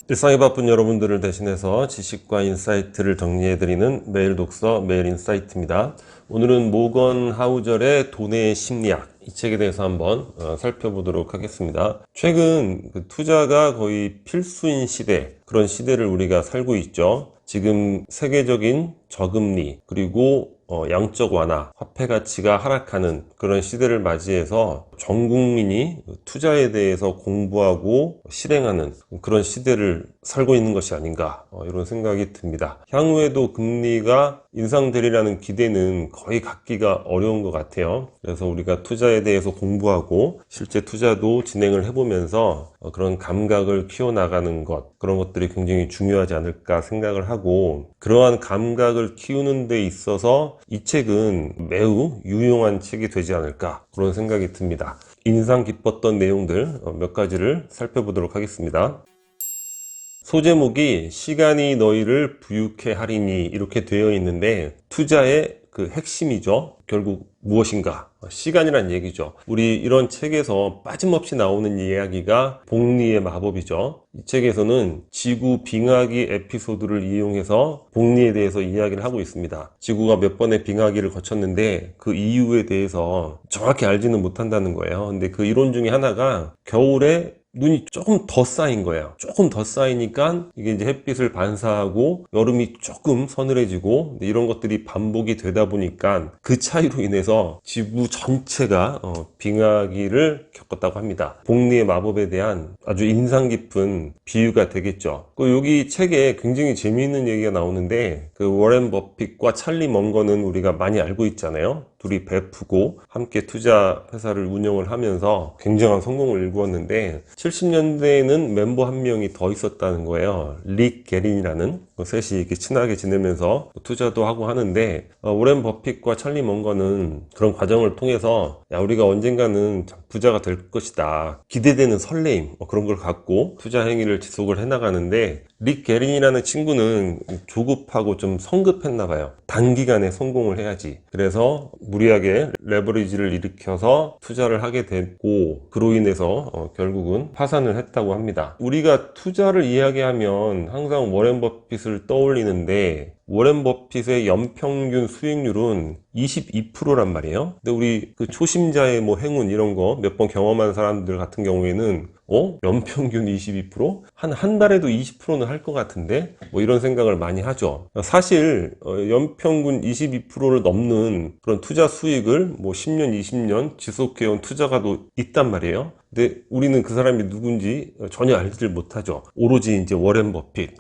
일상이 바쁜 여러분들을 대신해서 지식과 인사이트를 정리해드리는 매일 독서 매일 인사이트입니다. 오늘은 모건 하우절의 돈의 심리학, 이 책에 대해서 한번 살펴보도록 하겠습니다. 최근 투자가 거의 필수인 시대, 그런 시대를 우리가 살고 있죠. 지금 세계적인 저금리 그리고 양적 완화, 화폐 가치가 하락하는 그런 시대를 맞이해서 전 국민이 투자에 대해서 공부하고 실행하는 그런 시대를 살고 있는 것이 아닌가, 이런 생각이 듭니다. 향후에도 금리가 인상되리라는 기대는 거의 갖기가 어려운 것 같아요. 그래서 우리가 투자에 대해서 공부하고 실제 투자도 진행을 해보면서 그런 감각을 키워나가는 것, 그런 것들이 굉장히 중요하지 않을까 생각을 하고, 그러한 감각을 키우는 데 있어서 이 책은 매우 유용한 책이 되지 않을까, 그런 생각이 듭니다. 인상 깊었던 내용들 몇 가지를 살펴보도록 하겠습니다. 소제목이 시간이 너희를 부유케 하리니 이렇게 되어 있는데, 투자의 그 핵심이죠. 결국 무엇인가? 시간이란 얘기죠. 우리 이런 책에서 빠짐없이 나오는 이야기가 복리의 마법이죠. 이 책에서는 지구 빙하기 에피소드를 이용해서 복리에 대해서 이야기를 하고 있습니다. 지구가 몇 번의 빙하기를 거쳤는데 그 이유에 대해서 정확히 알지는 못한다는 거예요. 근데 그 이론 중에 하나가 겨울에 눈이 조금 더 쌓인 거예요. 조금 더 쌓이니까 이게 이제 햇빛을 반사하고 여름이 조금 서늘해지고, 이런 것들이 반복이 되다 보니까 그 차이로 인해서 지구 전체가 빙하기를 겪었다고 합니다. 복리의 마법에 대한 아주 인상 깊은 비유가 되겠죠. 여기 책에 굉장히 재미있는 얘기가 나오는데, 그 워렌 버핏과 찰리 먼거는 우리가 많이 알고 있잖아요. 둘이 베프고 함께 투자 회사를 운영을 하면서 굉장한 성공을 일구었는데, 70년대에는 멤버 한 명이 더 있었다는 거예요. 릭 게린이라는. 셋이 이렇게 친하게 지내면서 투자도 하고 하는데, 워렌 버핏과 찰리 먼거는 그런 과정을 통해서 우리가 언젠가는 부자가 될 것이다, 기대되는 설레임, 그런 걸 갖고 투자 행위를 지속을 해나가는데, 릭 게린이라는 친구는 조급하고 좀 성급했나 봐요. 단기간에 성공을 해야지. 그래서 무리하게 레버리지를 일으켜서 투자를 하게 됐고, 그로 인해서 결국은 파산을 했다고 합니다. 우리가 투자를 이야기하면 항상 워렌 버핏을 떠올리는데, 워렌 버핏의 연평균 수익률은 22%란 말이에요. 근데 우리 그 초심자의 행운 이런 거 몇 번 경험한 사람들 같은 경우에는 연평균 22%? 한 달에도 20%는 할 것 같은데? 이런 생각을 많이 하죠. 사실 연평균 22%를 넘는 그런 투자 수익을 10년, 20년 지속해온 투자가도 있단 말이에요. 근데 우리는 그 사람이 누군지 전혀 알지를 못하죠. 오로지 이제 워렌 버핏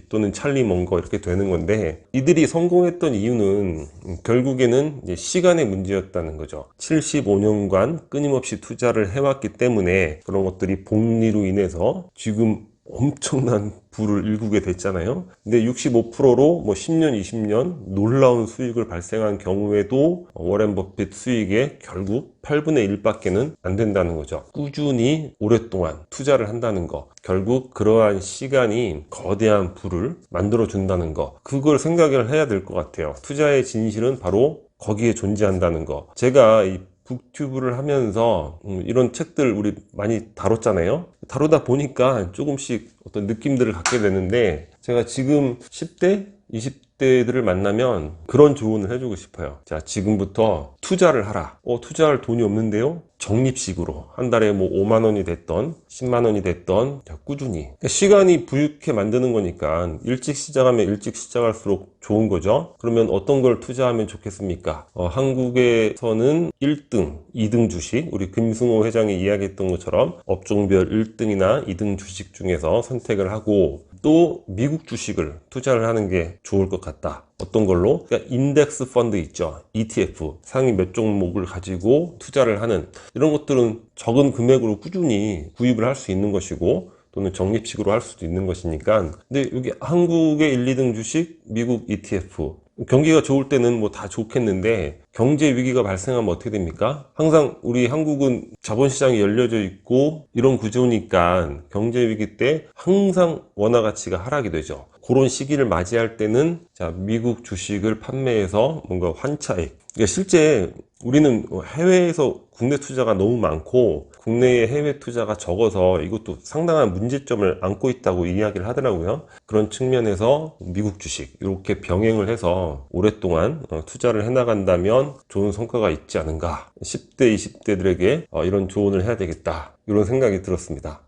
또는 찰리 먼거 이렇게 되는 건데, 이들이 성공했던 이유는 결국에는 이제 시간의 문제였다는 거죠. 75년간 끊임없이 투자를 해왔기 때문에 그런 것들이 복리로 인해서 지금 엄청난 부를 일구게 됐잖아요. 근데 65%로 10년, 20년 놀라운 수익을 발생한 경우에도 워렌 버핏 수익의 결국 8분의 1밖에는 안 된다는 거죠. 꾸준히 오랫동안 투자를 한다는 거, 결국 그러한 시간이 거대한 부를 만들어 준다는 거, 그걸 생각을 해야 될 것 같아요. 투자의 진실은 바로 거기에 존재한다는 거. 제가 이 북튜브를 하면서 이런 책들 우리 많이 다뤘잖아요. 다루다 보니까 조금씩 어떤 느낌들을 갖게 되는데, 제가 지금 10대, 20대들을 만나면 그런 조언을 해주고 싶어요. 자, 지금부터 투자를 하라. 투자할 돈이 없는데요? 적립식으로 한 달에 5만 원이 됐던 10만 원이 됐던 꾸준히, 시간이 부유케 만드는 거니까 일찍 시작하면 일찍 시작할수록 좋은 거죠. 그러면 어떤 걸 투자하면 좋겠습니까? 한국에서는 1등, 2등 주식, 우리 김승호 회장이 이야기했던 것처럼 업종별 1등이나 2등 주식 중에서 선택을 하고, 또 미국 주식을 투자를 하는 게 좋을 것 같다. 어떤 걸로? 그러니까 인덱스 펀드 있죠. ETF, 상위 몇 종목을 가지고 투자를 하는 이런 것들은 적은 금액으로 꾸준히 구입을 할 수 있는 것이고, 또는 적립식으로 할 수도 있는 것이니까. 근데 여기 한국의 1, 2등 주식, 미국 ETF, 경기가 좋을 때는 다 좋겠는데, 경제 위기가 발생하면 어떻게 됩니까? 항상 우리 한국은 자본시장이 열려져 있고 이런 구조니까 경제 위기 때 항상 원화 가치가 하락이 되죠. 그런 시기를 맞이할 때는 미국 주식을 판매해서 뭔가 환차익, 그러니까 실제 우리는 해외에서 국내 투자가 너무 많고 국내의 해외 투자가 적어서 이것도 상당한 문제점을 안고 있다고 이야기를 하더라고요. 그런 측면에서 미국 주식 이렇게 병행을 해서 오랫동안 투자를 해나간다면 좋은 성과가 있지 않은가. 10대, 20대들에게 이런 조언을 해야 되겠다. 이런 생각이 들었습니다.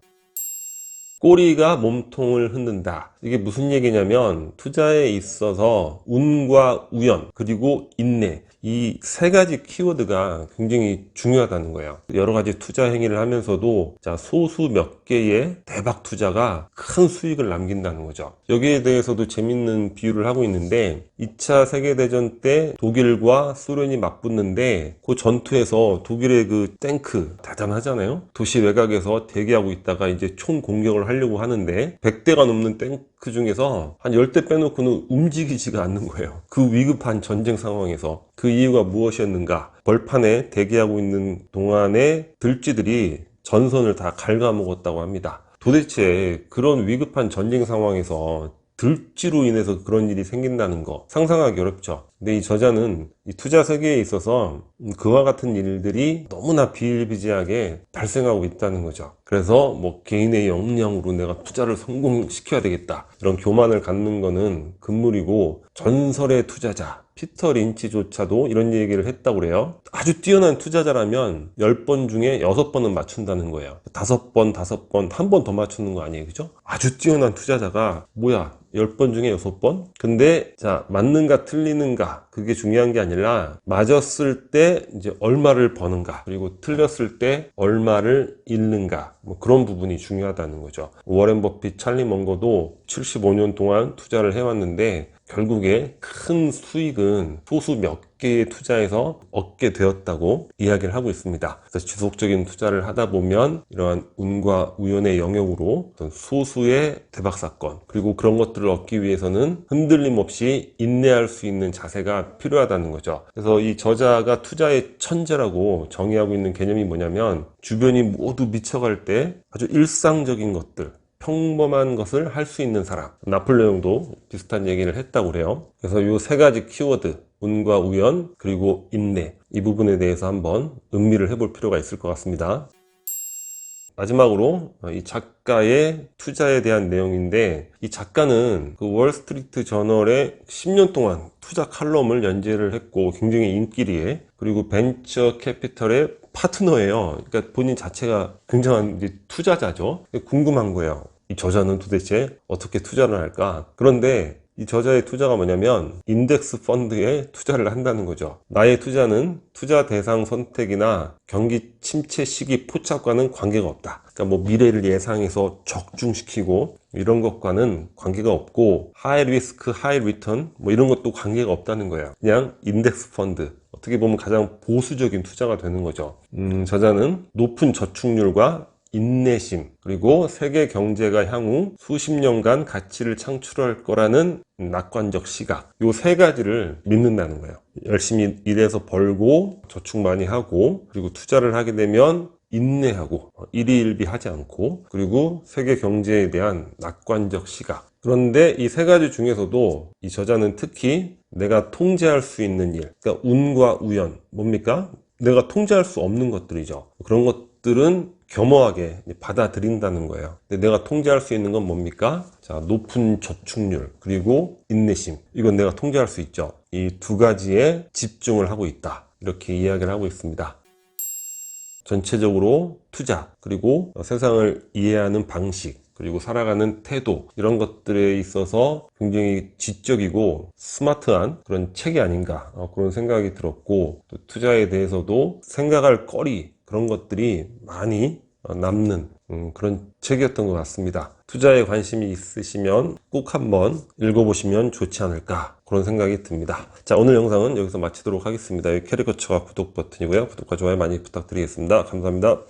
꼬리가 몸통을 흔든다. 이게 무슨 얘기냐면 투자에 있어서 운과 우연 그리고 인내, 이 세 가지 키워드가 굉장히 중요하다는 거예요. 여러 가지 투자 행위를 하면서도 소수 몇 개의 대박 투자가 큰 수익을 남긴다는 거죠. 여기에 대해서도 재밌는 비유를 하고 있는데 2차 세계대전 때 독일과 소련이 맞붙는데 그 전투에서 독일의 그 탱크 대단하잖아요. 도시 외곽에서 대기하고 있다가 이제 총 공격을 하려고 하는데 100대가 넘는 탱크 중에서 한 10대 빼놓고는 움직이지가 않는 거예요. 그 위급한 전쟁 상황에서. 그 이유가 무엇이었는가? 벌판에 대기하고 있는 동안에 들쥐들이 전선을 다 갉아먹었다고 합니다. 도대체 그런 위급한 전쟁 상황에서 들쥐로 인해서 그런 일이 생긴다는 거 상상하기 어렵죠. 근데 이 저자는 이 투자 세계에 있어서 그와 같은 일들이 너무나 비일비재하게 발생하고 있다는 거죠. 그래서 뭐 개인의 역량으로 내가 투자를 성공시켜야 되겠다, 이런 교만을 갖는 거는 금물이고, 전설의 투자자 피터 린치조차도 이런 얘기를 했다고 그래요. 아주 뛰어난 투자자라면 10번 중에 6번은 맞춘다는 거예요. 5번, 한 번 더 맞추는 거 아니에요, 그죠? 아주 뛰어난 투자자가 뭐야, 10번 중에 6번? 근데 자, 맞는가 틀리는가 그게 중요한 게 아니라 맞았을 때 이제 얼마를 버는가, 그리고 틀렸을 때 얼마를 잃는가, 뭐 그런 부분이 중요하다는 거죠. 워렌 버핏, 찰리 먼거도 75년 동안 투자를 해왔는데 결국에 큰 수익은 소수 몇 개의 투자에서 얻게 되었다고 이야기를 하고 있습니다. 그래서 지속적인 투자를 하다 보면 이러한 운과 우연의 영역으로 어떤 소수의 대박 사건, 그리고 그런 것들을 얻기 위해서는 흔들림 없이 인내할 수 있는 자세가 필요하다는 거죠. 그래서 이 저자가 투자의 천재라고 정의하고 있는 개념이 뭐냐면, 주변이 모두 미쳐갈 때 아주 일상적인 것들, 평범한 것을 할 수 있는 사람. 나폴레옹도 비슷한 얘기를 했다고 그래요. 그래서 이 세 가지 키워드, 운과 우연 그리고 인내, 이 부분에 대해서 한번 음미를 해볼 필요가 있을 것 같습니다. 마지막으로 이 작가의 투자에 대한 내용인데, 이 작가는 그 월스트리트 저널에 10년 동안 투자 칼럼을 연재를 했고 굉장히 인기리에, 그리고 벤처 캐피털의 파트너예요. 그러니까 본인 자체가 굉장한 이제 투자자죠. 궁금한 거예요. 이 저자는 도대체 어떻게 투자를 할까? 그런데 이 저자의 투자가 뭐냐면 인덱스 펀드에 투자를 한다는 거죠. 나의 투자는 투자 대상 선택이나 경기 침체 시기 포착과는 관계가 없다. 그러니까 뭐 미래를 예상해서 적중시키고 이런 것과는 관계가 없고, 하이 리스크 하이 리턴 뭐 이런 것도 관계가 없다는 거예요. 그냥 인덱스 펀드, 어떻게 보면 가장 보수적인 투자가 되는 거죠. 저자는 높은 저축률과 인내심, 그리고 세계 경제가 향후 수십 년간 가치를 창출할 거라는 낙관적 시각, 요 세 가지를 믿는다는 거예요. 열심히 일해서 벌고 저축 많이 하고, 그리고 투자를 하게 되면 인내하고 일희일비하지 않고, 그리고 세계 경제에 대한 낙관적 시각. 그런데 이 세 가지 중에서도 이 저자는 특히 내가 통제할 수 있는 일, 그러니까 운과 우연, 뭡니까? 내가 통제할 수 없는 것들이죠. 그런 것들은 겸허하게 받아들인다는 거예요. 근데 내가 통제할 수 있는 건 뭡니까? 자, 높은 저축률 그리고 인내심, 이건 내가 통제할 수 있죠. 이 두 가지에 집중을 하고 있다, 이렇게 이야기를 하고 있습니다. 전체적으로 투자, 그리고 세상을 이해하는 방식, 그리고 살아가는 태도, 이런 것들에 있어서 굉장히 지적이고 스마트한 그런 책이 아닌가, 그런 생각이 들었고, 또 투자에 대해서도 생각할 거리, 그런 것들이 많이 남는 그런 책이었던 것 같습니다. 투자에 관심이 있으시면 꼭 한번 읽어보시면 좋지 않을까, 그런 생각이 듭니다. 자, 오늘 영상은 여기서 마치도록 하겠습니다. 여기 캐리커처가 구독 버튼이고요. 구독과 좋아요 많이 부탁드리겠습니다. 감사합니다.